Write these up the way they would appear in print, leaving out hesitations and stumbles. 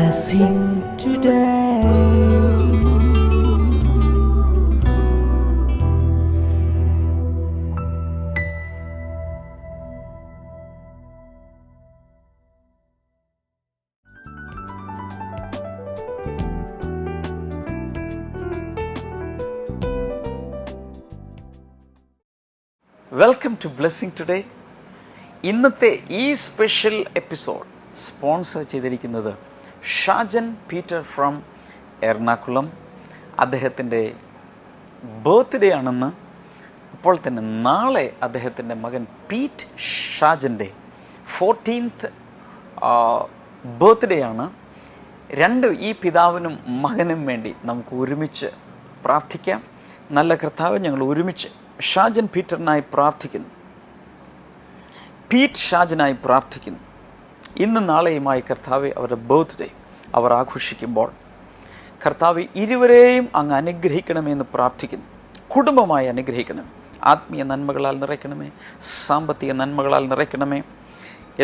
blessing today. Welcome to blessing today. ഇന്നത്തെ ഈ special episode sponsor ചെയ്തിരിക്കുന്നത് ഷാജൻ പീറ്റർ ഫ്രം എറണാകുളം. അദ്ദേഹത്തിൻ്റെ ബർത്ത്ഡേ ആണെന്ന്. അപ്പോൾ തന്നെ നാളെ അദ്ദേഹത്തിൻ്റെ മകൻ പീറ്റ് ഷാജൻ്റെ 14th ബർത്ത്ഡേ ആണ്. ഈ പിതാവിനും മകനും വേണ്ടി നമുക്ക് ഒരുമിച്ച് പ്രാർത്ഥിക്കാം. നല്ല കർത്താവ്, ഞങ്ങൾ ഒരുമിച്ച് ഷാജൻ പീറ്ററിനായി പ്രാർത്ഥിക്കുന്നു. പീറ്റ് ഷാജനായി പ്രാർത്ഥിക്കുന്നു. ഇന്ന് നാളെയുമായി കർത്താവെ അവരുടെ ബർത്ത്ഡേ അവർ ആഘോഷിക്കുമ്പോൾ കർത്താവ് ഇരുവരെയും അങ്ങ് അനുഗ്രഹിക്കണമെന്ന് പ്രാർത്ഥിക്കുന്നു. കുടുംബമായി അനുഗ്രഹിക്കണമേ, ആത്മീയ നന്മകളാൽ നിറയ്ക്കണമേ, സാമ്പത്തിക നന്മകളാൽ നിറയ്ക്കണമേ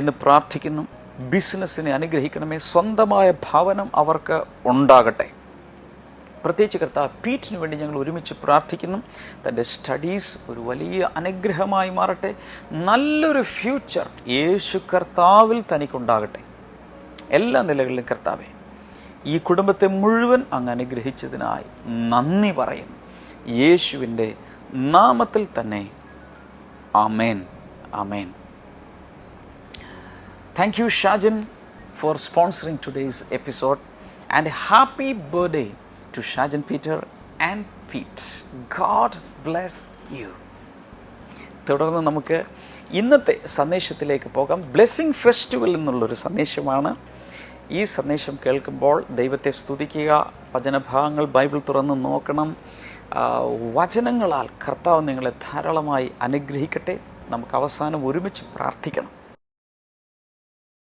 എന്ന് പ്രാർത്ഥിക്കുന്നു. ബിസിനസ്സിനെ അനുഗ്രഹിക്കണമേ, സ്വന്തമായ ഭവനം അവർക്ക് ഉണ്ടാകട്ടെ. പ്രത്യേകിച്ച് കർത്താവ് പീറ്റിന് വേണ്ടി ഞങ്ങൾ ഒരുമിച്ച് പ്രാർത്ഥിക്കുന്നു. തൻ്റെ സ്റ്റഡീസ് ഒരു വലിയ അനുഗ്രഹമായി മാറട്ടെ. നല്ലൊരു ഫ്യൂച്ചർ യേശു കർത്താവിൽ തനിക്കുണ്ടാകട്ടെ. എല്ലാ നിലകളിലും കർത്താവെ ഈ കുടുംബത്തെ മുഴുവൻ അങ്ങ് അനുഗ്രഹിച്ചതിനായി നന്ദി പറയുന്നു. യേശുവിൻ്റെ നാമത്തിൽ തന്നെ ആമേൻ, ആമേൻ. Thank you, Shajan, for sponsoring today's episode, and happy birthday to Shajan Peter and Pete. God bless you. തുടർന്ന് നമുക്ക് ഇന്നത്തെ സന്ദേശത്തിലേക്ക് പോകാം. ബ്ലെസ്സിങ് ഫെസ്റ്റിവൽ എന്നുള്ളൊരു സന്ദേശമാണ്. ഈ സന്ദേശം കേൾക്കുമ്പോൾ ദൈവത്തെ സ്തുതിക്കുക, വചനഭാഗങ്ങൾ ബൈബിൾ തുറന്ന് നോക്കണം. വചനങ്ങളാൽ കർത്താവ് നിങ്ങളെ ധാരാളമായി അനുഗ്രഹിക്കട്ടെ. നമുക്ക് അവസാനം ഒരുമിച്ച് പ്രാർത്ഥിക്കണം.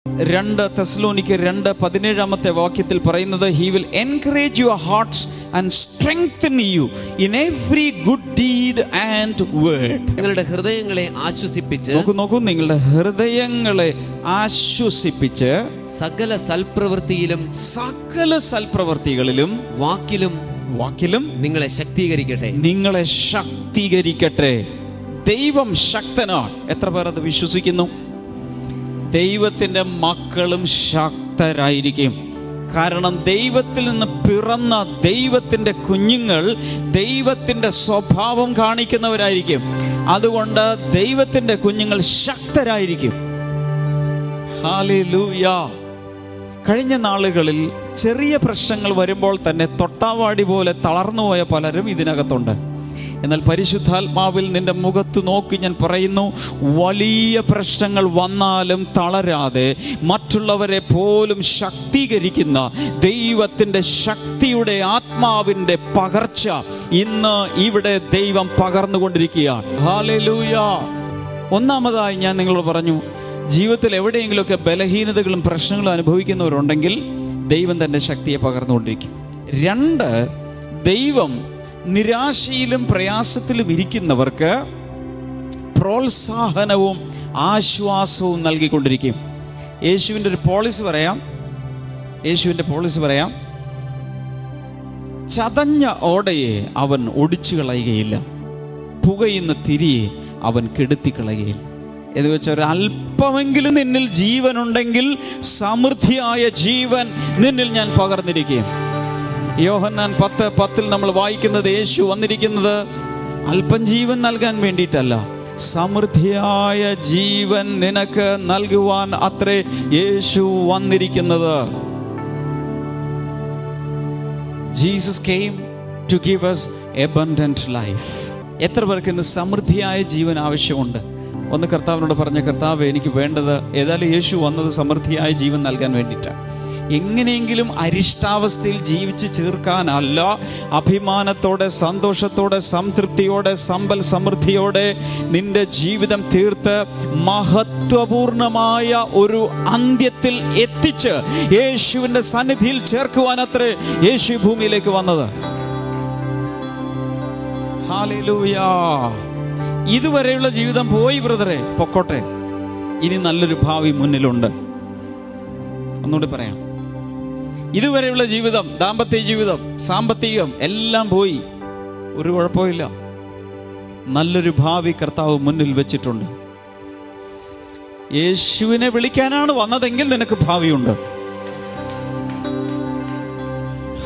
2 തെസ്സലോനിക്കർ 2:17 വാക്യത്തിൽ പറയുന്നത്, He will encourage your hearts and strengthen you in every good deed and word. നിങ്ങളുടെ ഹൃദയങ്ങളെ ആശ്വസിപ്പിച്ച് നോക്കൂ, നിങ്ങളുടെ ഹൃദയങ്ങളെ ആശ്വസിപ്പിച്ച് സകല സൽപ്രവൃത്തികളിലും വാക്കിലും നിങ്ങളെ ശക്തീകരിക്കട്ടെ. ദൈവം ശക്തനാണ്. എത്ര പേർ അത് വിശ്വസിക്കുന്നു? ദൈവത്തിൻ്റെ മക്കളും ശക്തരായിരിക്കും. കാരണം ദൈവത്തിൽ നിന്ന് പിറന്ന ദൈവത്തിൻ്റെ കുഞ്ഞുങ്ങൾ ദൈവത്തിൻ്റെ സ്വഭാവം കാണിക്കുന്നവരായിരിക്കും. അതുകൊണ്ട് ദൈവത്തിൻ്റെ കുഞ്ഞുങ്ങൾ ശക്തരായിരിക്കും. ഹല്ലേലൂയ. കഴിഞ്ഞ നാളുകളിൽ ചെറിയ പ്രശ്നങ്ങൾ വരുമ്പോൾ തന്നെ തൊട്ടാവാടി പോലെ തളർന്നുപോയ പലരും ഇതിനകത്തുണ്ട്. എന്നാൽ പരിശുദ്ധാത്മാവിൽ നിന്റെ മുഖത്ത് നോക്കി ഞാൻ പറയുന്നു, വലിയ പ്രശ്നങ്ങൾ വന്നാലും തളരാതെ മറ്റുള്ളവരെ പോലും ശക്തീകരിക്കുന്ന ദൈവത്തിൻ്റെ ശക്തിയുടെ ആത്മാവിൻ്റെ പകർച്ച ഇന്ന് ഇവിടെ ദൈവം പകർന്നുകൊണ്ടിരിക്കുകയാണ്. ഹല്ലേലൂയ. ഒന്നാമതായി ഞാൻ നിങ്ങളോട് പറഞ്ഞു, ജീവിതത്തിൽ എവിടെയെങ്കിലുമൊക്കെ ബലഹീനതകളും പ്രശ്നങ്ങളും അനുഭവിക്കുന്നവരുണ്ടെങ്കിൽ ദൈവം തൻ്റെ ശക്തിയെ പകർന്നുകൊണ്ടിരിക്കും. 2, ദൈവം നിരാശയിലും പ്രയാസത്തിലും ഇരിക്കുന്നവർക്ക് പ്രോത്സാഹനവും ആശ്വാസവും നൽകിക്കൊണ്ടിരിക്കും. യേശുവിൻ്റെ പോളിസി പറയാം, ചതഞ്ഞ ഓടയെ അവൻ ഒടിച്ചു കളയുകയില്ല, പുകയുന്ന തിരിയെ അവൻ കെടുത്തിക്കളയുകയില്ല. എന്ന് വെച്ചാൽ ഒരല്പമെങ്കിലും നിന്നിൽ ജീവനുണ്ടെങ്കിൽ സമൃദ്ധിയായ ജീവൻ നിന്നിൽ ഞാൻ പകർന്നിരിക്കും. യോഹന്നാൻ 10:10 നമ്മൾ വായിക്കുന്നത്, യേശു വന്നിരിക്കുന്നത് അല്പം ജീവൻ നൽകാൻ വേണ്ടിയിട്ടല്ല, സമൃദ്ധിയായ ജീവൻ നിനക്ക് നൽകുവാൻ അത്രേ യേശു വന്നിരിക്കുന്നത്. Jesus came to give us abundant life. എത്ര പേർക്ക് ഇന്ന് സമൃദ്ധിയായ ജീവൻ ആവശ്യമുണ്ട്? ഒന്ന് കർത്താവിനോട് പറഞ്ഞ, കർത്താവ് എനിക്ക് വേണ്ടത്, ഏതായാലും യേശു വന്നത് സമൃദ്ധിയായ ജീവൻ നൽകാൻ വേണ്ടിയിട്ടാണ്. എങ്ങനെയെങ്കിലും അരിഷ്ടാവസ്ഥയിൽ ജീവിച്ച് തീർക്കാനല്ല, അഭിമാനത്തോടെ, സന്തോഷത്തോടെ, സംതൃപ്തിയോടെ, സമ്പൽ സമൃദ്ധിയോടെ നിന്റെ ജീവിതം തീർത്ത് മഹത്വപൂർണമായ ഒരു അന്ത്യത്തിൽ എത്തിച്ച് യേശുവിൻ്റെ സന്നിധിയിൽ ചേർക്കുവാനത്രേ യേശു ഭൂമിയിലേക്ക് വന്നത്. ഹല്ലേലൂയ. ഇതുവരെയുള്ള ജീവിതം പോയി ബ്രദറെ, പൊക്കോട്ടെ. ഇനി നല്ലൊരു ഭാവി മുന്നിലുണ്ട്. ഒന്നുകൂടി പറയാം, ഇതുവരെയുള്ള ജീവിതം, ദാമ്പത്യ ജീവിതം, സാമ്പത്തികം എല്ലാം പോയി. ഒരു കുഴപ്പമില്ല. നല്ലൊരു ഭാവി കർത്താവ് മുന്നിൽ വെച്ചിട്ടുണ്ട്. യേശുവിനെ വിളിക്കാനാണ് വന്നതെങ്കിൽ നിനക്ക് ഭാവിയുണ്ട്.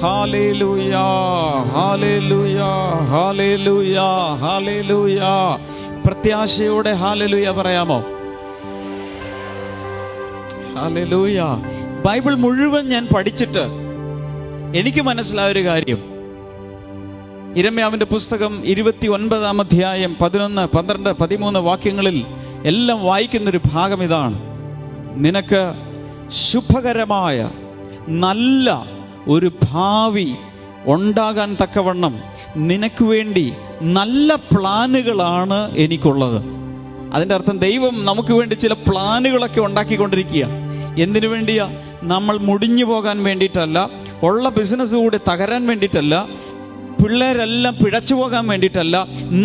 Hallelujah, hallelujah, hallelujah, hallelujah. പ്രത്യാശയോടെ ഹല്ലേലൂയ പറയാമോ? ഹല്ലേലൂയ. ബൈബിൾ മുഴുവൻ ഞാൻ പഠിച്ചിട്ട് എനിക്ക് മനസ്സിലായ ഒരു കാര്യം, യിരെമ്യാവിന്റെ പുസ്തകം 29-ാം അധ്യായം 11, 12, 13 വാക്യങ്ങളിൽ എല്ലാം വായിക്കുന്നൊരു ഭാഗം ഇതാണ്: നിനക്ക് ശുഭകരമായ നല്ല ഒരു ഭാവി ഉണ്ടാകാൻ തക്കവണ്ണം നിനക്ക് വേണ്ടി നല്ല പ്ലാനുകളാണ് എനിക്കുള്ളത്. അതിൻ്റെ അർത്ഥം ദൈവം നമുക്ക് വേണ്ടി ചില പ്ലാനുകളൊക്കെ ഉണ്ടാക്കിക്കൊണ്ടിരിക്കുക. എന്തിനു വേണ്ടിയാ? നമ്മൾ മുടിഞ്ഞു പോകാൻ വേണ്ടിയിട്ടല്ല, ഉള്ള ബിസിനസ് കൂടി തകരാൻ വേണ്ടിയിട്ടല്ല, പിള്ളേരെല്ലാം പിഴച്ചു പോകാൻ വേണ്ടിയിട്ടല്ല.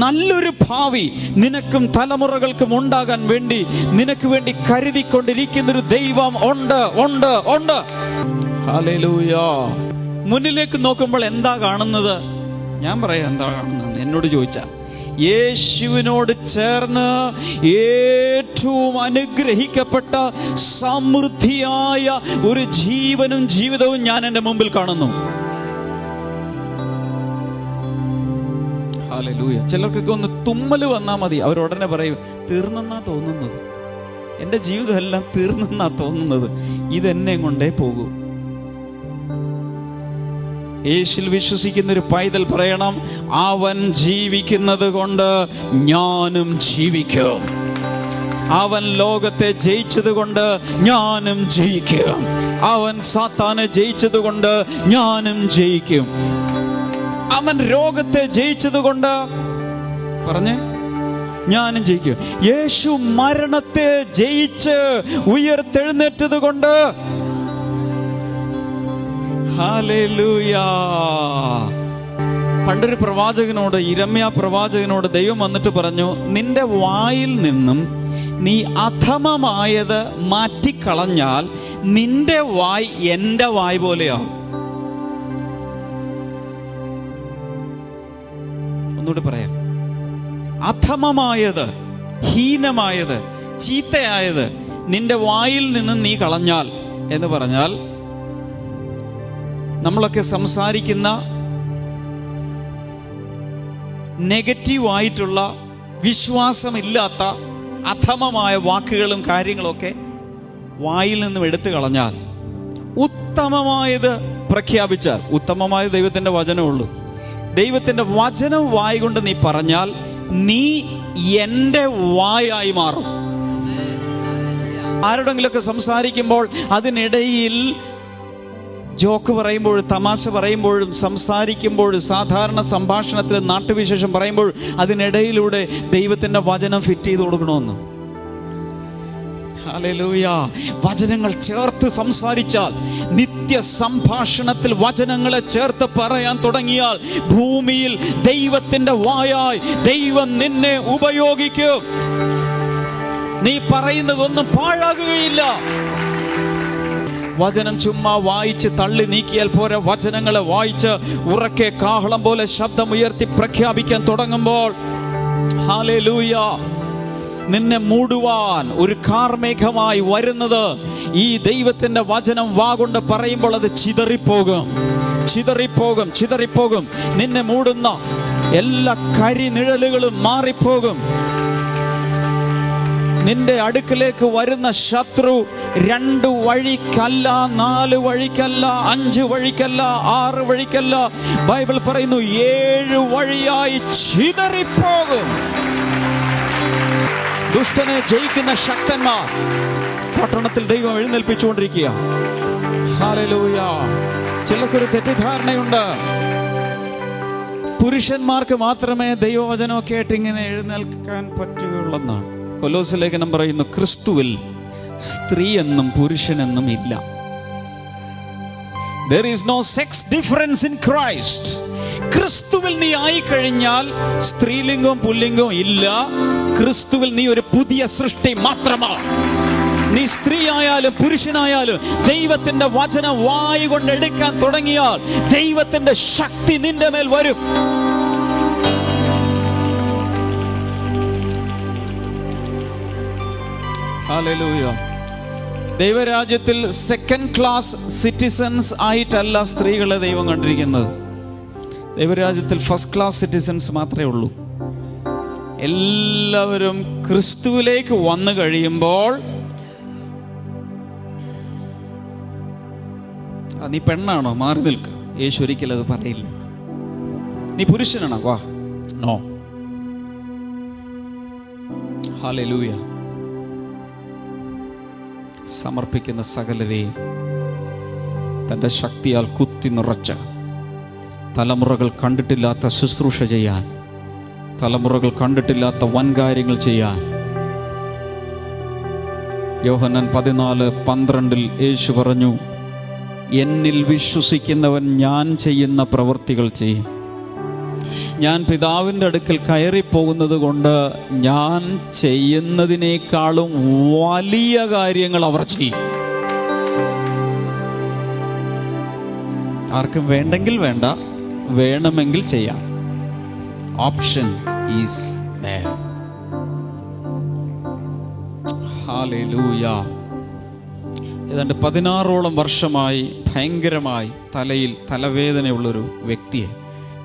നല്ലൊരു ഭാവി നിനക്കും തലമുറകൾക്കും ഉണ്ടാകാൻ വേണ്ടി നിനക്ക് വേണ്ടി കരുതിക്കൊണ്ടിരിക്കുന്നൊരു ദൈവം ഉണ്ട്, ഉണ്ട്, ഉണ്ട്. ഹല്ലേലൂയ. മുന്നിലേക്ക് നോക്കുമ്പോൾ എന്താ കാണുന്നത്? ഞാൻ പറയാം എന്താ കാണുന്നത്. എന്നോട് ചോദിച്ചാ, യേശുവിനോട് ചേർന്ന് ഏറ്റവും അനുഗ്രഹിക്കപ്പെട്ട സമൃദ്ധിയായ ഒരു ജീവനും ജീവിതവും ഞാൻ എൻ്റെ മുമ്പിൽ കാണുന്നു. ഹല്ലേലൂയ. ചിലർക്കൊക്കെ ഒന്ന് തുമ്മല് വന്നാൽ മതി, അവരുടനെ പറയും തീർന്നെന്നാ തോന്നുന്നത്, എൻ്റെ ജീവിതം എല്ലാം തീർന്നെന്നാ തോന്നുന്നത്, ഇതെന്നെ കൊണ്ടേ പോകൂ. യേശുവിൽ വിശ്വസിക്കുന്നൊരു പൈതൽ പറയണം, അവൻ ജീവിക്കുന്നത് കൊണ്ട് ഞാനും ജീവിക്കും. അവൻ ലോകത്തെ ജയിച്ചത് കൊണ്ട് ഞാനും ജയിക്കും. അവൻ സാത്താനെ ജയിച്ചത് കൊണ്ട് ഞാനും ജയിക്കും. അവൻ രോഗത്തെ ജയിച്ചത് കൊണ്ട് പറഞ്ഞ് ഞാനും ജയിക്കും. യേശു മരണത്തെ ജയിച്ച് ഉയർത്തെഴുന്നേറ്റത് കൊണ്ട് ഹല്ലേലൂയ. പണ്ടൊരു പ്രവാചകനോട്, യിരെമ്യാ പ്രവാചകനോട് ദൈവം വന്നിട്ട് പറഞ്ഞു, നിന്റെ വായിൽ നിന്നും നീ അധമമായത് മാറ്റിക്കളഞ്ഞാൽ നിന്റെ വായ് എൻ്റെ വായ് പോലെയാവും. ഒന്നുകൂടി പറയാം. അധമമായത്, ഹീനമായത്, ചീത്തയായത് നിന്റെ വായിൽ നിന്ന് നീ കളഞ്ഞാൽ എന്ന് പറഞ്ഞാൽ, നമ്മളൊക്കെ സംസാരിക്കുന്ന നെഗറ്റീവായിട്ടുള്ള വിശ്വാസമില്ലാത്ത അധമമായ വാക്കുകളും കാര്യങ്ങളൊക്കെ വായിൽ നിന്നും എടുത്തു കളഞ്ഞാൽ, ഉത്തമമായത് പ്രഖ്യാപിച്ചാൽ, ഉത്തമമായ ദൈവത്തിൻ്റെ വചനമുള്ളൂ, ദൈവത്തിൻ്റെ വചനം വായ കൊണ്ട് നീ പറഞ്ഞാൽ നീ എൻ്റെ വായായി മാറും. ആരോടെങ്കിലൊക്കെ സംസാരിക്കുമ്പോൾ അതിനിടയിൽ ജോക്ക് പറയുമ്പോഴും തമാശ പറയുമ്പോഴും സംസാരിക്കുമ്പോഴും സാധാരണ സംഭാഷണത്തിൽ നാട്ടുവിശേഷം പറയുമ്പോൾ അതിനിടയിലൂടെ ദൈവത്തിൻ്റെ വചനം ഫിറ്റ് ചെയ്ത് കൊടുക്കണമെന്ന്. ഹല്ലേലൂയ. വചനങ്ങൾ ചേർത്ത് സംസാരിച്ചാൽ, നിത്യ സംഭാഷണത്തിൽ വചനങ്ങളെ ചേർത്ത് പറയാൻ തുടങ്ങിയാൽ, ഭൂമിയിൽ ദൈവത്തിൻ്റെ വായായി ദൈവം നിന്നെ ഉപയോഗിക്കും. നീ പറയുന്നതൊന്നും പാഴാകുകയില്ല. വചനം ചുമ്മാ വായിച്ച് തള്ളി നീക്കിയാൽ പോരാ. വചനങ്ങളെ വായിച്ച് ഉറക്കെ കാഹളം പോലെ ശബ്ദമുയർത്തി പ്രഖ്യാപിക്കാൻ തുടങ്ങുമ്പോൾ ഹല്ലേലൂയ, നിന്നെ മൂടുവാൻ ഒരു കാർമേഘമായി വരുന്നത് ഈ ദൈവത്തിന്റെ വചനം വാഗൊണ്ട് പറയുമ്പോൾ അത് ചിതറിപ്പോകും, ചിതറിപ്പോകും, ചിതറിപ്പോകും. നിന്നെ മൂടുന്ന എല്ലാ കരിനിഴലുകളും മാറിപ്പോകും. നിന്റെ അടുക്കിലേക്ക് വരുന്ന ശത്രു 2 വഴിക്കല്ല, 4 വഴിക്കല്ല, 5 വഴിക്കല്ല, 6 വഴിക്കല്ല. ബൈബിൾ പറയുന്നു 7 വഴിയായി ചിതറിപ്പോകും. ദുഷ്ടനെ ജയിക്കുന്ന ശക്തന്മാർ പട്ടണത്തിൽ ദൈവം എഴുന്നേൽപ്പിച്ചുകൊണ്ടിരിക്കുക. ഹല്ലേലൂയ. ചിലർക്കൊരു തെറ്റിദ്ധാരണയുണ്ട്, പുരുഷന്മാർക്ക് മാത്രമേ ദൈവവചനമൊക്കെ ആയിട്ട് ഇങ്ങനെ എഴുന്നേൽക്കാൻ പറ്റുകയുള്ളെന്നാണ്. കൊലോസ്യ ലേഖനം പറയുന്നു, ക്രിസ്തുവിൽ സ്ത്രീ എന്നും പുരുഷനെന്നും ഇല്ല. There is no sex difference in Christ. ക്രിസ്തുവിൽ നീ ആയിക്കഴിഞ്ഞാൽ സ്ത്രീലിംഗവും പുല്ലിംഗവും ഇല്ല. ക്രിസ്തുവിൽ നീ ഒരു പുതിയ സൃഷ്ടി മാത്രമാണ്. നീ സ്ത്രീ ആയാലും പുരുഷനായാലും ദൈവത്തിന്റെ വചനം വായു കൊണ്ട് എടുക്കാൻ തുടങ്ങിയാൽ ദൈവത്തിന്റെ ശക്തി നിന്റെ മേൽ വരും. ഹല്ലേലൂയ. ദൈവരാജ്യത്തിൽ സെക്കൻഡ് ക്ലാസ് സിറ്റിസൺസ് ആയിട്ടല്ല സ്ത്രീകളെ ദൈവം കണ്ടിരിക്കുന്നത്. ദൈവരാജ്യത്തിൽ ഫസ്റ്റ് ക്ലാസ് സിറ്റിസൺസ് മാത്രമേ ഉള്ളൂ. എല്ലാവരും ക്രിസ്തുവിലേക്ക് വന്നു കഴിയുമ്പോൾ നീ പെണ്ണാണോ മാറി നിൽക്കുക, യേശു ഒരിക്കലും അത് പറയില്ല. നീ പുരുഷനാണോ വാ, നോ. ഹല്ലേലൂയ. സമർപ്പിക്കുന്ന സകലരെയും തൻ്റെ ശക്തിയാൽ കുത്തി നിറച്ച് തലമുറകൾ കണ്ടിട്ടില്ലാത്ത ശുശ്രൂഷ ചെയ്യാൻ, തലമുറകൾ കണ്ടിട്ടില്ലാത്ത വൻകാര്യങ്ങൾ ചെയ്യാൻ. യോഹന്നാൻ 14:12 യേശു പറഞ്ഞു, എന്നിൽ വിശ്വസിക്കുന്നവൻ ഞാൻ ചെയ്യുന്ന പ്രവൃത്തികൾ ചെയ്യും. ഞാൻ പിതാവിൻ്റെ അടുക്കൽ കയറിപ്പോകുന്നത് കൊണ്ട് ഞാൻ ചെയ്യുന്നതിനേക്കാളും വലിയ കാര്യങ്ങൾ അവർ ചെയ്യും. ആർക്കും വേണ്ടെങ്കിൽ വേണ്ട, വേണമെങ്കിൽ ചെയ്യാം. Option is there. ഹല്ലേലൂയ. ഏതാണ്ട് 16ഓളം വർഷമായി ഭയങ്കരമായി തലയിൽ തലവേദനയുള്ളൊരു വ്യക്തിയെ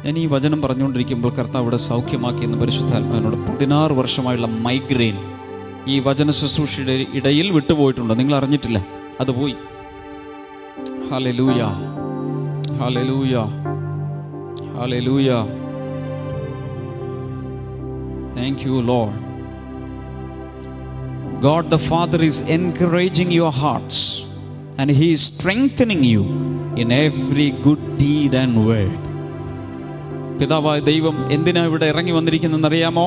ഞാൻ ഈ വചനം പറഞ്ഞുകൊണ്ടിരിക്കുമ്പോൾ കർത്താവ് ഇവിടെ സൗഖ്യമാക്കിയെന്ന് പരിശുദ്ധാത്മാവിനോട്. 16 വർഷമായുള്ള മൈഗ്രെയിൻ ഈ വചന ശുശ്രൂഷയുടെ ഇടയിൽ വിട്ടുപോയിട്ടുണ്ട്. നിങ്ങൾ അറിഞ്ഞിട്ടില്ല, അത് പോയി. Hallelujah, hallelujah, hallelujah. Thank you, Lord. God the Father is encouraging your hearts and He is strengthening you in every good deed and word. പിതാവായ ദൈവം എന്തിനാ ഇവിടെ ഇറങ്ങി വന്നിരിക്കുന്നതെന്നറിയാമോ?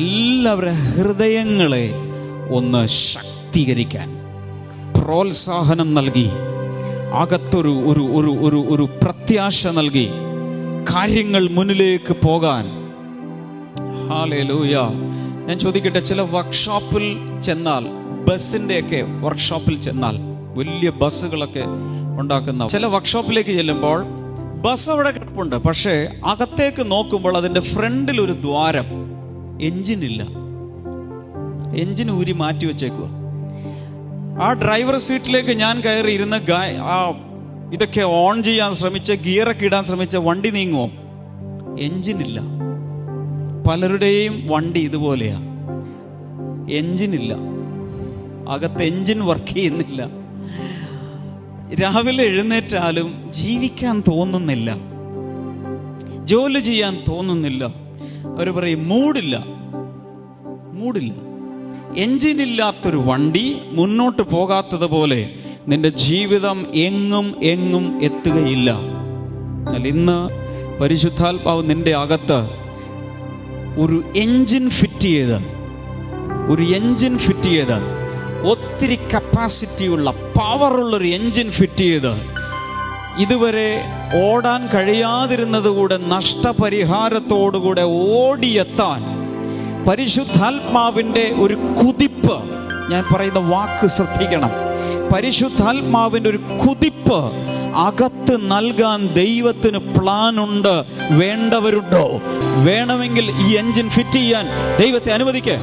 എല്ലാവരുടെ ഹൃദയങ്ങളെ ഒന്ന് ശക്തീകരിക്കാൻ, പ്രോത്സാഹനം നൽകി, അകത്തൊരു ഒരു ഒരു ഒരു ഒരു പ്രത്യാശ നൽകി കാര്യങ്ങൾ മുന്നിലേക്ക് പോകാൻ. ഹല്ലേലൂയ. ഞാൻ ചോദിക്കട്ടെ, ചില വർക്ക്ഷോപ്പിൽ ചെന്നാൽ, ബസ്സിൻ്റെയൊക്കെ വർക്ക്ഷോപ്പിൽ ചെന്നാൽ, വലിയ ബസ്സുകളൊക്കെ ഉണ്ടാക്കുന്ന ചില വർക്ക്ഷോപ്പിലേക്ക് ചെല്ലുമ്പോൾ ബസ് അവിടെ കിടപ്പുണ്ട്. പക്ഷേ അകത്തേക്ക് നോക്കുമ്പോൾ അതിൻ്റെ ഫ്രണ്ടിൽ ഒരു ദ്വാരം, എഞ്ചിനില്ല, എഞ്ചിൻ ഊരി മാറ്റി വെച്ചേക്കുക. ആ ഡ്രൈവർ സീറ്റിലേക്ക് ഞാൻ കയറി ഇരുന്ന് ഇതൊക്കെ ഓൺ ചെയ്യാൻ ശ്രമിച്ച്, ഗിയറൊക്കെ ഇടാൻ ശ്രമിച്ച വണ്ടി നീങ്ങുമോ? എഞ്ചിനില്ല. പലരുടെയും വണ്ടി ഇതുപോലെയാ, എഞ്ചിനില്ല, അകത്ത് എഞ്ചിൻ വർക്ക് ചെയ്യുന്നില്ല. രാവിലെ എഴുന്നേറ്റാലും ജീവിക്കാൻ തോന്നുന്നില്ല, ജോലി ചെയ്യാൻ തോന്നുന്നില്ല. അവർ പറയും മൂടില്ല. എഞ്ചിനില്ലാത്തൊരു വണ്ടി മുന്നോട്ട് പോകാത്തത് പോലെ നിന്റെ ജീവിതം എങ്ങും എത്തുകയില്ല. എന്നാൽ ഇന്ന് പരിശുദ്ധാത്മാവ് നിന്റെ അകത്ത് ഒരു എഞ്ചിൻ ഫിറ്റ് ചെയ്ത് ഒത്തിരി കപ്പാസിറ്റിയുള്ള പവറുള്ളൊരു എഞ്ചിൻ ഫിറ്റ് ചെയ്ത് ഇതുവരെ ഓടാൻ കഴിയാതിരുന്നത് കൂടെ നഷ്ടപരിഹാരത്തോടുകൂടെ ഓടിയെത്താൻ പരിശുദ്ധാത്മാവിൻ്റെ ഒരു കുതിപ്പ്, ഞാൻ പറയുന്ന വാക്ക് ശ്രദ്ധിക്കണം, പരിശുദ്ധാത്മാവിൻ്റെ ഒരു കുതിപ്പ് അകത്ത് നൽകാൻ ദൈവത്തിന് പ്ലാനുണ്ട്. വേണ്ടവരുണ്ടോ? വേണമെങ്കിൽ ഈ എഞ്ചിൻ ഫിറ്റ് ചെയ്യാൻ ദൈവത്തെ അനുവദിക്കേ.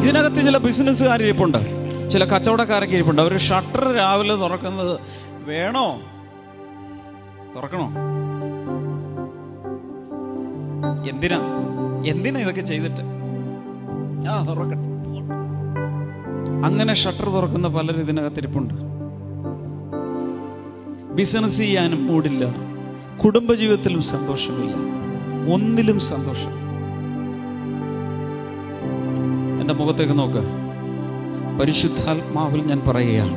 ഇതിനകത്ത് ചില ബിസിനസ്സുകാരിരിപ്പുണ്ട്, ചില കച്ചവടക്കാരൊക്കെ ഇരിപ്പുണ്ട്. അവർ ഷട്ടർ രാവിലെ തുറക്കുന്നത് വേണോ, തുറക്കണോ? എന്തിനാ ഇതൊക്കെ ചെയ്തിട്ട്? തുറക്കട്ടെ. അങ്ങനെ ഷട്ടർ തുറക്കുന്ന പലരും ഇതിനകത്തിരിപ്പുണ്ട്. ബിസിനസ് ചെയ്യാനും മൂടില്ല, കുടുംബജീവിതത്തിലും സന്തോഷമില്ല, ഒന്നിലും സന്തോഷം. എൻ്റെ മുഖത്തേക്ക് നോക്ക്. പരിശുദ്ധാത്മാവിൽ ഞാൻ പറയുകയാണ്,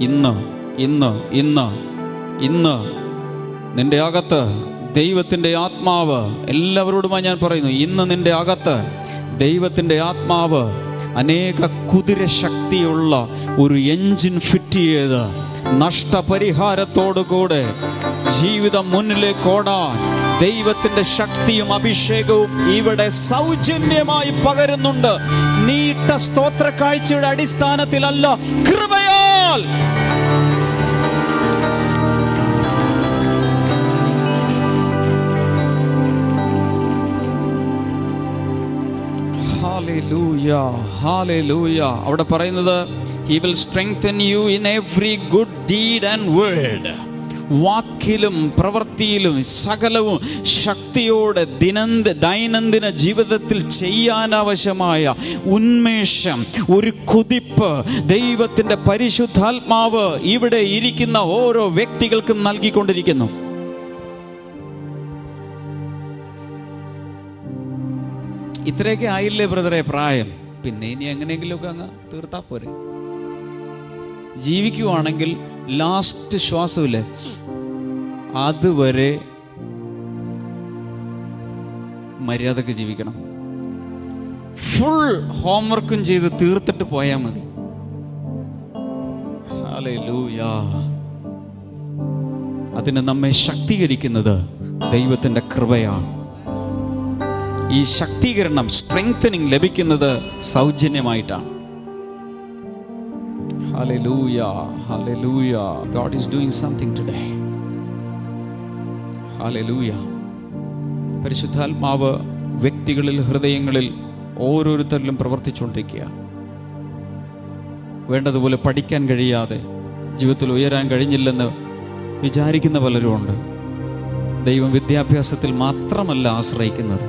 ഇന്ന് ഇന്ന് ഇന്ന് ഇന്ന് നിന്റെ അകത്ത് ദൈവത്തിൻ്റെ ആത്മാവ്, എല്ലാവരോടുമായി ഞാൻ പറയുന്നു, ഇന്ന് നിന്റെ അകത്ത് ദൈവത്തിൻ്റെ ആത്മാവ് അനേക കുതിര ശക്തിയുള്ള ഒരു എഞ്ചിൻ ഫിറ്റ് ചെയ്ത് നഷ്ടപരിഹാരത്തോടുകൂടെ ജീവിതം മുന്നിലേക്ക് ഓടാൻ ദൈവത്തിന്റെ ശക്തിയും അഭിഷേകവും ഇവിടെ സൗജന്യമായി പകരുന്നുണ്ട്. നീട്ട സ്തോത്ര കാഴ്ചയുടെ അടിസ്ഥാനത്തിലല്ല, കൃപയാൽ. Hallelujah, hallelujah. അവിടെ പറയുന്നത് He will strengthen you in every good deed and word. വാക്കിലും പ്രവൃത്തിയിലും സകലവും ശക്തിയോടെ ദൈനംദിന ജീവിതത്തിൽ ചെയ്യാനാവശ്യമായ ഉന്മേഷം, ഒരു കുതിപ്പ് ദൈവത്തിന്റെ പരിശുദ്ധാത്മാവ് ഇവിടെ ഇരിക്കുന്ന ഓരോ വ്യക്തികൾക്കും നൽകിക്കൊണ്ടിരിക്കുന്നു. ഇത്രയൊക്കെ ആയില്ലേ ബ്രദറെ പ്രായം? പിന്നെ ഇനി എങ്ങനെയെങ്കിലുമൊക്കെ അങ്ങ് തീർത്താ പോരെ. ജീവിക്കുവാണെങ്കിൽ ലാസ്റ്റ് ശ്വാസമില്ലേ, അതുവരെ മര്യാദക്ക് ജീവിക്കണം. ഫുൾ ഹോംവർക്കും ചെയ്ത് തീർത്തിട്ട് പോയാൽ മതി. ഹല്ലേലൂയ. അതിന് നമ്മെ ശക്തീകരിക്കുന്നത് ദൈവത്തിന്റെ കൃപയാണ്. ഈ ശക്തീകരണം, സ്ട്രെങ്തനിങ് ലഭിക്കുന്നത് സൗജന്യമായിട്ടാണ്. Hallelujah, hallelujah. God is doing something today. Hallelujah. പരിശുദ്ധാത്മാവ് വ്യക്തികളിൽ, ഹൃദയങ്ങളിൽ ഓരോരുത്തരിലും പ്രവർത്തിച്ചുകൊണ്ടിരിക്കുകയാണ്. വേണ്ടതുപോലെ പഠിക്കാൻ കഴിയാതെ ജീവിതത്തിൽ ഉയരാൻ കഴിഞ്ഞില്ലെന്ന് വിചാരിക്കുന്ന പലരുമുണ്ട്. ദൈവം വിദ്യാഭ്യാസത്തിൽ മാത്രമല്ല ആശ്രയിക്കുന്നത്,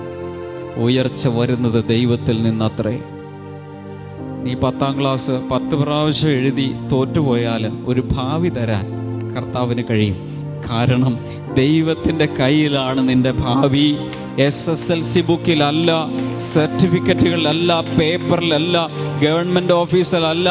ഉയർച്ച വരുന്നത് ദൈവത്തിൽ നിന്നത്രേ. നീ 10ാം ക്ലാസ് 10 പ്രാവശ്യം എഴുതി തോറ്റുപോയാൽ ഒരു ഭാവി തരാൻ കർത്താവിന് കഴിയും. കാരണം ദൈവത്തിൻ്റെ കയ്യിലാണ് നിന്റെ ഭാവി. SSLC ബുക്കിലല്ല, സർട്ടിഫിക്കറ്റുകളിലല്ല, പേപ്പറിലല്ല, ഗവൺമെൻറ് ഓഫീസിലല്ല,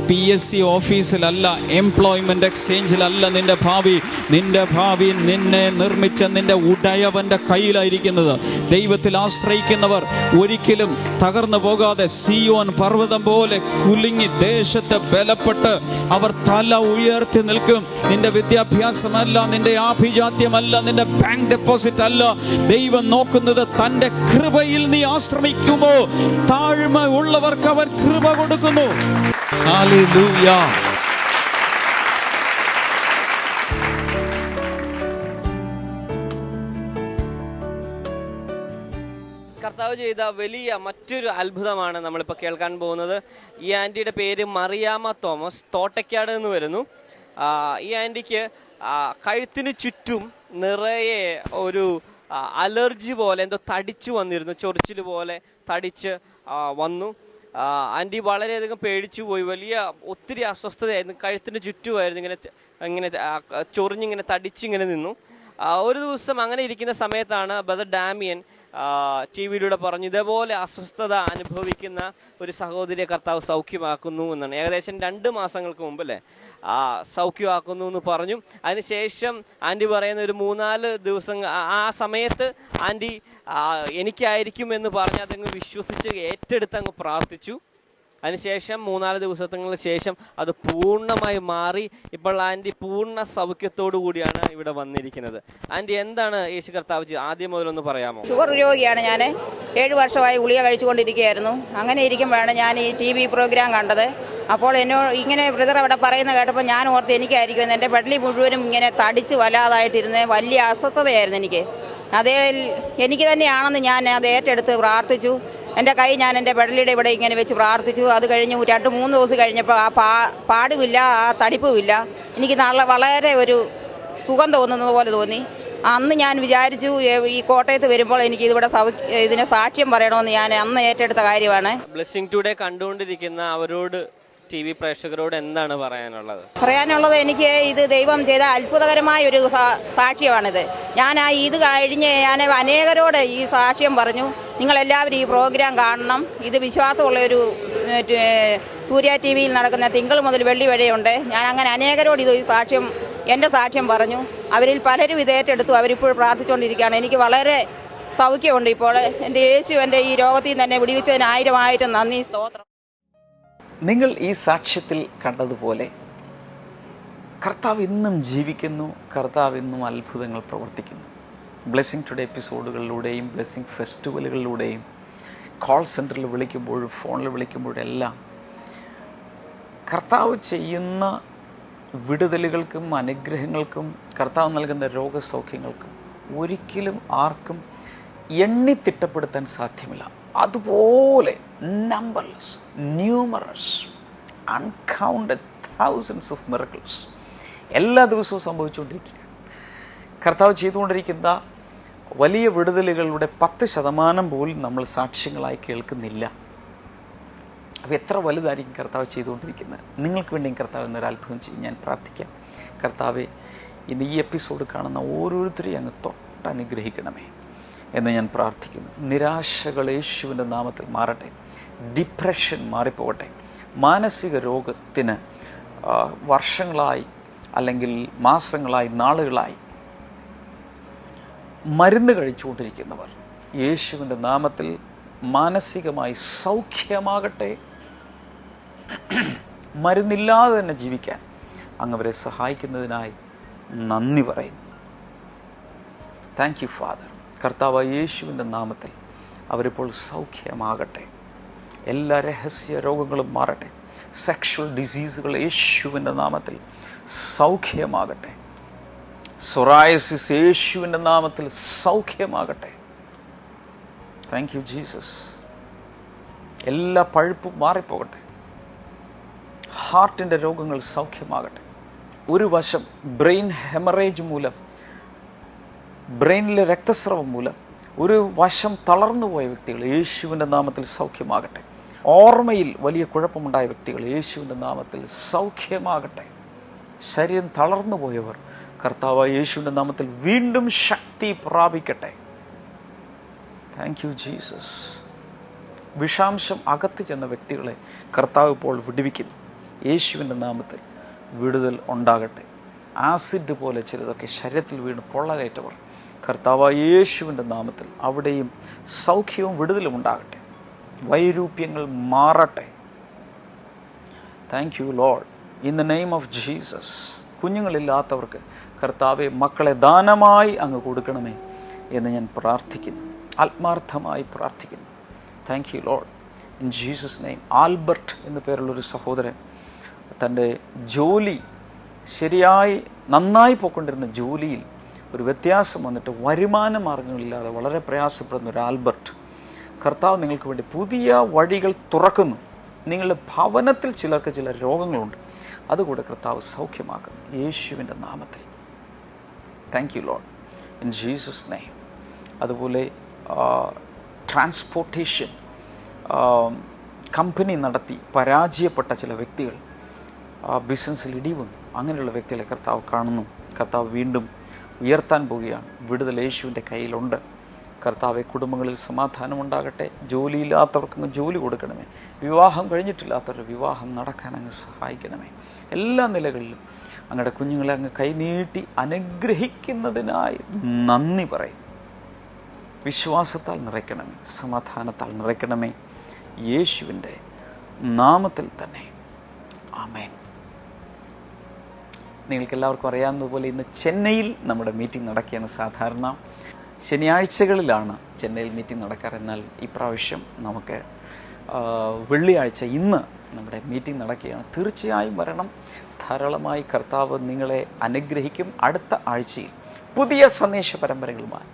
PSC ഓഫീസിലല്ല, എംപ്ലോയ്മെന്റ് എക്സ്ചേഞ്ചിലല്ല നിന്റെ ഭാവി. നിന്റെ ഭാവി നിന്നെ നിർമ്മിച്ച നിന്റെ ഉടയവന്റെ കയ്യിലായിരിക്കുന്നത്. ദൈവത്തിൽ ആശ്രയിക്കുന്നവർ ഒരിക്കലും തകർന്നു പോകാതെ സിയോൻ പർവ്വതം പോലെ കുലുങ്ങി ദേശത്ത് ബലപ്പെട്ട് അവർ തല ഉയർത്തി നിൽക്കും. നിന്റെ വിദ്യാഭ്യാസമല്ല, നിന്റെ ആഭിജാത്യമല്ല, നിന്റെ ബാങ്ക് ഡെപ്പോസിറ്റ് അല്ല. ദൈവം നോക്കുന്നത് തന്റെ കൃപയിൽ നീ ആശ്രമിക്കുമോ. താഴ്മ ഉള്ളവർക്ക് അവർ കൃപ കൊടുക്കുന്നു. ഹല്ലേലൂയ. കർത്താവ് ചെയ്ത വലിയ മറ്റൊരു അത്ഭുതമാണ് നമ്മളിപ്പോൾ കേൾക്കാൻ പോകുന്നത്. ഈ ആൻറ്റിയുടെ പേര് മറിയാമ്മ തോമസ്, തോട്ടയ്ക്കാട് നിന്ന് വരുന്നു. ഈ ആൻറ്റിക്ക് കഴുത്തിന് ചുറ്റും നിറയെ ഒരു അലർജി പോലെ എന്തോ തടിച്ചു വന്നിരുന്നു, ചൊറിച്ചിൽ പോലെ തടിച്ച് വന്നു. ആൻറ്റി വളരെയധികം പേടിച്ചു പോയി. ഒത്തിരി അസ്വസ്ഥതയായിരുന്നു. കഴുത്തിന് ചുറ്റുമായിരുന്നു ഇങ്ങനെ ചൊറിഞ്ഞിങ്ങനെ തടിച്ചിങ്ങനെ നിന്നു. ഒരു ദിവസം അങ്ങനെ ഇരിക്കുന്ന സമയത്താണ് ബ്രദർ ഡാമിയൻ TV-യിലൂടെ പറഞ്ഞു, ഇതേപോലെ അസ്വസ്ഥത അനുഭവിക്കുന്ന ഒരു സഹോദരിയെ കർത്താവ് സൗഖ്യമാക്കുന്നു എന്നാണ്. ഏകദേശം 2 മാസങ്ങൾക്ക് മുമ്പ് അല്ലേ സൗഖ്യമാക്കുന്നു എന്ന് പറഞ്ഞു. അതിനുശേഷം ആൻറ്റി പറയുന്ന ഒരു 3-4 ദിവസം ആ സമയത്ത് ആൻറ്റി എനിക്കായിരിക്കും എന്ന് പറഞ്ഞ് അതങ്ങ് വിശ്വസിച്ച് ഏറ്റെടുത്തങ്ങ് പ്രാർത്ഥിച്ചു. അതിനുശേഷം 3-4 ദിവസങ്ങൾക്ക് ശേഷം അത് പൂർണ്ണമായി മാറി. ഇപ്പോൾ ആൻറ്റി പൂർണ്ണ സൗഖ്യത്തോടു കൂടിയാണ് ഇവിടെ വന്നിരിക്കുന്നത്. ആൻറ്റി, എന്താണ് യേശു കർത്താവ് ആദ്യം മുതലൊന്ന് പറയാമോ? ഷുഗർ രോഗിയാണ് ഞാൻ. 7 വർഷമായി ഗുളിക കഴിച്ചുകൊണ്ടിരിക്കുകയായിരുന്നു. അങ്ങനെ ഇരിക്കുമ്പോഴാണ് ഞാൻ ഈ TV പ്രോഗ്രാം കണ്ടത്. അപ്പോൾ എന്നോട് ഇങ്ങനെ ബ്രദർ അവിടെ പറയുന്നത് കേട്ടപ്പോൾ ഞാൻ ഓർത്ത് എനിക്കായിരിക്കും. എൻ്റെ പള്ളി മുഴുവനും ഇങ്ങനെ തടിച്ച് വല്ലാതായിട്ടിരുന്ന് വലിയ അസ്വസ്ഥതയായിരുന്നു എനിക്ക്. അതേ എനിക്ക് തന്നെയാണെന്ന് ഞാൻ അത് ഏറ്റെടുത്ത് പ്രാർത്ഥിച്ചു. എൻ്റെ കൈ ഞാൻ എൻ്റെ പെടലിയുടെ ഇവിടെ ഇങ്ങനെ വെച്ച് പ്രാർത്ഥിച്ചു. അത് കഴിഞ്ഞ് 2-3 ദിവസം കഴിഞ്ഞപ്പോൾ ആ പാടുമില്ല, ആ തടിപ്പുമില്ല. എനിക്ക് വളരെ ഒരു സുഖം തോന്നുന്നത് പോലെ തോന്നി. അന്ന് ഞാൻ വിചാരിച്ചു ഈ കോട്ടയത്ത് വരുമ്പോൾ എനിക്ക് ഇതിനെ സാക്ഷ്യം പറയണമെന്ന് ഞാൻ അന്ന് ഏറ്റെടുത്ത കാര്യമാണ്. ബ്ലെസ്സിംഗ് ടുഡേ കണ്ടുകൊണ്ടിരിക്കുന്ന അവരോട്, TV പ്രേക്ഷകരോട് എന്താണ് പറയാനുള്ളത്? എനിക്ക് ഇത് ദൈവം ചെയ്ത അത്ഭുതകരമായ ഒരു സാക്ഷ്യമാണിത്. ഞാൻ ഇത് കഴിഞ്ഞ് ഞാൻ അനേകരോട് ഈ സാക്ഷ്യം പറഞ്ഞു, നിങ്ങളെല്ലാവരും ഈ പ്രോഗ്രാം കാണണം. ഇത് വിശ്വാസമുള്ളൊരു സൂര്യ TV-യിൽ നടക്കുന്ന തിങ്കൾ മുതൽ വെള്ളി വരെയുണ്ട്. ഞാൻ അങ്ങനെ അനേകരോട് ഇത് എൻ്റെ സാക്ഷ്യം പറഞ്ഞു. അവരിൽ പലരും ഇത് ഏറ്റെടുത്തു. അവരിപ്പോൾ പ്രാർത്ഥിച്ചുകൊണ്ടിരിക്കുകയാണ്. എനിക്ക് വളരെ സൗഖ്യമുണ്ട് ഇപ്പോൾ. എൻ്റെ യേശു എൻ്റെ ഈ രോഗത്തിൽ തന്നെ വിടിവിച്ചതിന് 1000 നന്ദി, സ്തോത്രം. നിങ്ങൾ ഈ സാക്ഷ്യത്തിൽ കണ്ടതുപോലെ കർത്താവ് ഇന്നും ജീവിക്കുന്നു. കർത്താവ് ഇന്നും അത്ഭുതങ്ങൾ പ്രവർത്തിക്കുന്നു. ബ്ലെസ്സിങ് ടുഡേ എപ്പിസോഡുകളിലൂടെയും ബ്ലെസ്സിങ് ഫെസ്റ്റിവലുകളിലൂടെയും കോൾ സെൻറ്ററിൽ വിളിക്കുമ്പോഴും ഫോണിൽ വിളിക്കുമ്പോഴെല്ലാം കർത്താവ് ചെയ്യുന്ന വിടുതലുകൾക്കും അനുഗ്രഹങ്ങൾക്കും കർത്താവ് നൽകുന്ന രോഗസൗഖ്യങ്ങൾക്കും ഒരിക്കലും ആർക്കും എണ്ണിത്തിട്ടപ്പെടുത്താൻ സാധ്യമല്ല. അതുപോലെ നമ്പർലെസ്, ന്യൂമറസ്, അൺകൗണ്ടഡ് തൗസൻഡ്സ് ഓഫ് മിറക്കിൾസ് എല്ലാ ദിവസവും സംഭവിച്ചുകൊണ്ടിരിക്കുകയാണ്. കർത്താവ് ചെയ്തുകൊണ്ടിരിക്കുന്ന വലിയ വിടുതലുകളുടെ 10% പോലും നമ്മൾ സാക്ഷ്യങ്ങളായി കേൾക്കുന്നില്ല. അപ്പോൾ എത്ര വലുതായിരിക്കും കർത്താവ് ചെയ്തുകൊണ്ടിരിക്കുന്നത്. നിങ്ങൾക്ക് വേണ്ടിയും കർത്താവ് എന്നൊരു അത്ഭുതം ചെയ്യും. ഞാൻ പ്രാർത്ഥിക്കാം. കർത്താവെ, ഇന്ന് ഈ എപ്പിസോഡ് കാണുന്ന ഓരോരുത്തരെയും അങ്ങ് തൊട്ടനുഗ്രഹിക്കണമേ എന്ന് ഞാൻ പ്രാർത്ഥിക്കുന്നു. നിരാശകൾ യേശുവിൻ്റെ നാമത്തിൽ മാറട്ടെ. ഡിപ്രഷൻ മാറിപ്പോകട്ടെ. മാനസിക രോഗത്തിന് വർഷങ്ങളായി അല്ലെങ്കിൽ മാസങ്ങളായി നാളുകളായി മരുന്ന് കഴിച്ചുകൊണ്ടിരിക്കുന്നവർ യേശുവിൻ്റെ നാമത്തിൽ മാനസികമായി സൗഖ്യമാകട്ടെ. മരുന്നില്ലാതെ തന്നെ ജീവിക്കാൻ അങ്ങവരെ സഹായിക്കുന്നതിനായി നന്ദി പറയുന്നു. Thank you father. കർത്താവ് യേശുവിൻ്റെ നാമത്തിൽ അവരിപ്പോൾ സൗഖ്യമാകട്ടെ. എല്ലാ രഹസ്യ രോഗങ്ങളും മാറട്ടെ. സെക്ഷൽ ഡിസീസുകൾ യേശുവിൻ്റെ നാമത്തിൽ സൗഖ്യമാകട്ടെ. സൊറായസിസ് യേശുവിൻ്റെ നാമത്തിൽ സൗഖ്യമാകട്ടെ. Thank you Jesus. എല്ലാ പഴുപ്പും മാറിപ്പോകട്ടെ. ഹാർട്ടിൻ്റെ രോഗങ്ങൾ സൗഖ്യമാകട്ടെ. ഒരു വശം ബ്രെയിൻ ഹെമറേജ് മൂലം, ബ്രെയിനിലെ രക്തസ്രവം മൂലം ഒരു വശം തളർന്നുപോയ വ്യക്തികൾ യേശുവിൻ്റെ നാമത്തിൽ സൗഖ്യമാകട്ടെ. ഓർമ്മയിൽ വലിയ കുഴപ്പമുണ്ടായ വ്യക്തികൾ യേശുവിൻ്റെ നാമത്തിൽ സൗഖ്യമാകട്ടെ. ശരീരം തളർന്നു പോയവർ കർത്താവ് യേശുവിൻ്റെ നാമത്തിൽ വീണ്ടും ശക്തി പ്രാപിക്കട്ടെ. Thank you Jesus. വിഷാംശം അകത്ത് ചെന്ന വ്യക്തികളെ കർത്താവ് ഇപ്പോൾ വിടുവിക്കുന്നു. യേശുവിൻ്റെ നാമത്തിൽ വിടുതൽ ഉണ്ടാകട്ടെ. ആസിഡ് പോലെ ചിലതൊക്കെ ശരീരത്തിൽ വീണ് പൊള്ളലേറ്റവർ കർത്താവ് യേശുവിൻ്റെ നാമത്തിൽ അവിടെയും സൗഖ്യവും വിടുതലും ഉണ്ടാകട്ടെ. വൈരൂപ്യങ്ങൾ മാറട്ടെ. Thank you Lord. In the name of Jesus. കുഞ്ഞുങ്ങളില്ലാത്തവർക്ക് കർത്താവെ മക്കളെ ദാനമായി അങ്ങ് കൊടുക്കണമേ എന്ന് ഞാൻ പ്രാർത്ഥിക്കുന്നു. ആത്മാർത്ഥമായി പ്രാർത്ഥിക്കുന്നു. Thank you Lord. In Jesus name. Albert എന്നു പേരുള്ളൊരു സഹോദരൻ തൻ്റെ ജോലി ശരിയായി നന്നായി പോയിക്കൊണ്ടിരുന്ന ജോലിയിൽ ഒരു വ്യത്യാസം വന്നിട്ട് വരുമാന മാർഗങ്ങളില്ലാതെ വളരെ പ്രയാസപ്പെടുന്ന ഒരു ആൽബർട്ട്, കർത്താവ് നിങ്ങൾക്ക് വേണ്ടി പുതിയ വഴികൾ തുറക്കുന്നു. നിങ്ങളുടെ ഭവനത്തിൽ ചിലർക്ക് ചില രോഗങ്ങളുണ്ട്, അതുകൂടെ കർത്താവ് സൗഖ്യമാക്കുന്നു യേശുവിൻ്റെ നാമത്തിൽ. Thank you Lord. In Jesus name. അതുപോലെ ട്രാൻസ്പോർട്ടേഷൻ കമ്പനി നടത്തി പരാജയപ്പെട്ട ചില വ്യക്തികൾ ബിസിനസ്സിൽ ഇടി വന്നു. അങ്ങനെയുള്ള വ്യക്തികളെ കർത്താവ് കാണുന്നു. കർത്താവ് വീണ്ടും ഉയർത്താൻ പോവുകയാണ്. വിടുതൽ യേശുവിൻ്റെ കയ്യിലുണ്ട്. കർത്താവെ, കുടുംബങ്ങളിൽ സമാധാനമുണ്ടാകട്ടെ. ജോലിയില്ലാത്തവർക്ക് ജോലി കൊടുക്കണമേ. വിവാഹം കഴിഞ്ഞിട്ടില്ലാത്തവരുടെ വിവാഹം നടക്കാൻ അങ്ങ് സഹായിക്കണമേ. എല്ലാ നിലകളിലും അങ്ങയുടെ കുഞ്ഞുങ്ങളെ അങ്ങ് കൈനീട്ടി അനുഗ്രഹിക്കുന്നതിനായി നന്ദി പറയും. വിശ്വാസത്താൽ നിറയ്ക്കണമേ, സമാധാനത്താൽ നിറയ്ക്കണമേ. യേശുവിൻ്റെ നാമത്തിൽ തന്നെ ആമേൻ. നിങ്ങൾക്കെല്ലാവർക്കും അറിയാവുന്നതുപോലെ ഇന്ന് ചെന്നൈയിൽ നമ്മുടെ മീറ്റിംഗ് നടക്കുകയാണ്. സാധാരണ ശനിയാഴ്ചകളിലാണ് ചെന്നൈയിൽ മീറ്റിംഗ് നടക്കാറ്. എന്നാൽ ഇപ്രാവശ്യം നമുക്ക് വെള്ളിയാഴ്ച ഇന്ന് നമ്മുടെ മീറ്റിംഗ് നടക്കുകയാണ്. തീർച്ചയായും വരണം. ധാരാളമായി കർത്താവ് നിങ്ങളെ അനുഗ്രഹിക്കും. അടുത്ത ആഴ്ചയിൽ പുതിയ സന്ദേശ പരമ്പരകളുമായി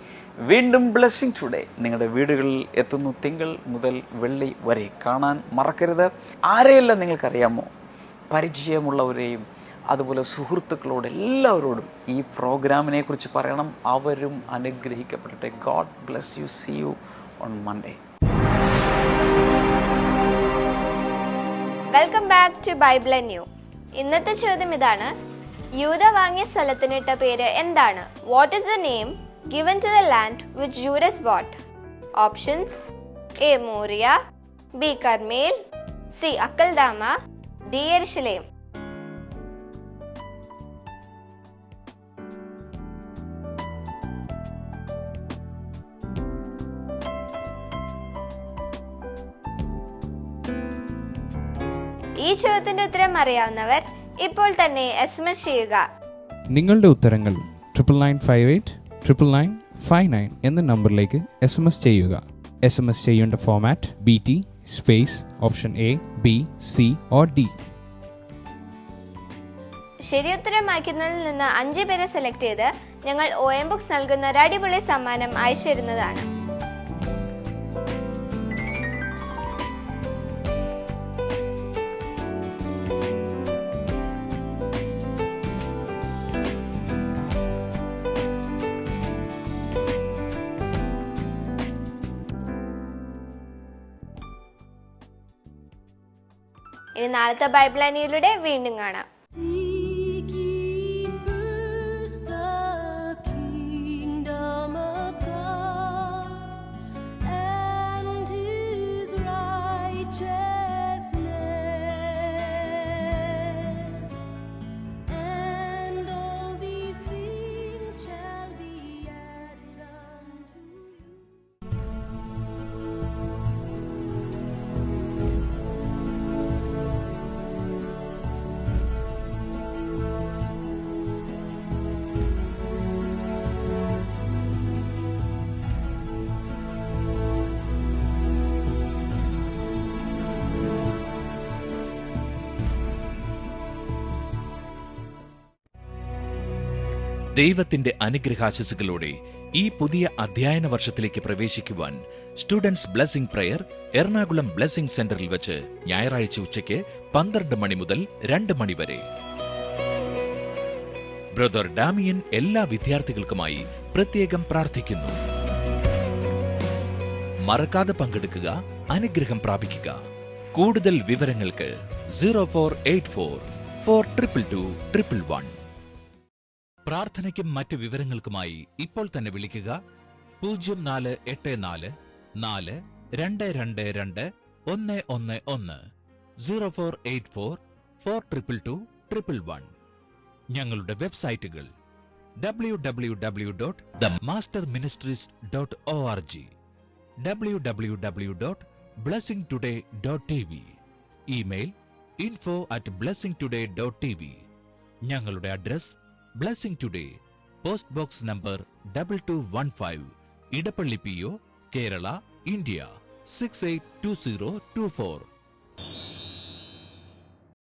വീണ്ടും ബ്ലെസ്സിങ് ടുഡേ നിങ്ങളുടെ വീടുകളിൽ എത്തുന്നു. തിങ്കൾ മുതൽ വെള്ളി വരെ കാണാൻ മറക്കരുത്. ആരെയെല്ലാം നിങ്ങൾക്കറിയാമോ, പരിചയമുള്ളവരെയും അതുപോലെ സുഹൃത്തുക്കളോട് എല്ലാവരോടും ഈ പ്രോഗ്രാമിനെ കുറിച്ച് പറയണം. അവരും അനുഗ്രഹിക്കപ്പെടട്ടെ. God bless you. See you on Monday. Welcome back to Bible and new. ഇന്നത്തെ ചോദ്യം ഇതാണ്: യൂദ വാങ്ങിയ സ്ഥലത്തിനിട്ട പേര് എന്താണ്? What is the name given to the land which Judas bought? Options: A. Moria, B. Carmel, C. Akeldama, D. Jerusalem. ഈ ചോദ്യത്തിന്റെ ഉത്തരം അറിയാവുന്നവർ ഇപ്പോൾ തന്നെ SMS ചെയ്യുക. നിങ്ങളുടെ ഉത്തരങ്ങൾ 9958 എന്ന നമ്പറിലേക്ക് SMS ചെയ്യുക. SMS ചെയ്യേണ്ട format BT space option A, B, C or D. ശരിയുത്തരം അയക്കുന്നതിൽ നിന്ന് 5 പേരെ സെലക്ട് ചെയ്ത് ഞങ്ങൾ OM ബുക്സ് നൽകുന്ന ഒരു അടിപൊളി സമ്മാനം അയച്ചു തരുന്നതാണ്. ഇനി നാളത്തെ ബൈബിൾ അനിയിലൂടെ വീണ്ടും കാണാം. ദൈവത്തിന്റെ അനുഗ്രഹാശിസുകളോടെ ഈ പുതിയ അധ്യയന വർഷത്തിലേക്ക് പ്രവേശിക്കുവാൻ students blessing prayer Ernakulam blessing സെന്ററിൽ വെച്ച് ഞായറാഴ്ച ഉച്ചയ്ക്ക് 12 മണി മുതൽ 2 മണി വരെ. ബ്രദർ ഡാമിയൻ എല്ലാ വിദ്യാർത്ഥികൾക്കുമായി പ്രത്യേകം പ്രാർത്ഥിക്കുന്നു. മറക്കാതെ പങ്കെടുക്കുക, അനുഗ്രഹം പ്രാപിക്കുക. കൂടുതൽ വിവരങ്ങൾക്ക് 0484 42221. പ്രാർത്ഥനയ്ക്കും മറ്റ് വിവരങ്ങൾക്കുമായി ഇപ്പോൾ തന്നെ വിളിക്കുക 0484 4222 111 0484 42221. ഞങ്ങളുടെ വെബ്സൈറ്റുകൾ www.themasterministries.org, www.blessingtoday.tv, ഇമെയിൽ info@blessingtoday.tv. ഞങ്ങളുടെ address blessing today, post box number 2215, Edappally PO, Kerala, India 682024.